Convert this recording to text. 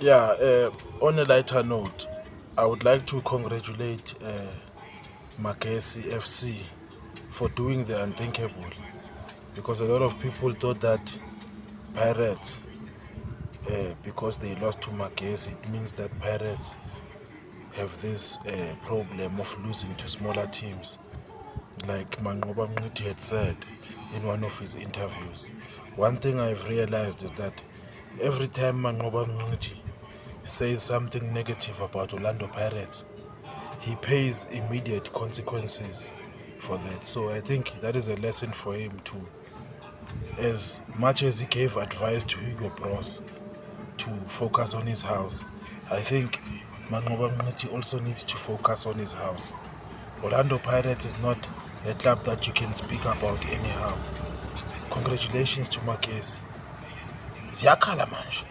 Yeah, on a lighter note, I would like to congratulate Magesi FC for doing the unthinkable because a lot of people thought that Pirates, because they lost to Magesi, it means that Pirates have this problem of losing to smaller teams, like Manqoba Mngidi had said in one of his interviews. One thing I've realized is that every time Manqoba Mngidi says something negative about Orlando Pirates, he pays immediate consequences for that. So I think that is a lesson for him too. As much as he gave advice to Hugo Bros to focus on his house, I think Manqoba Mngidi also needs to focus on his house. Orlando Pirates is not a club that you can speak about anyhow. Congratulations to Magesi. Ziyakhala manje.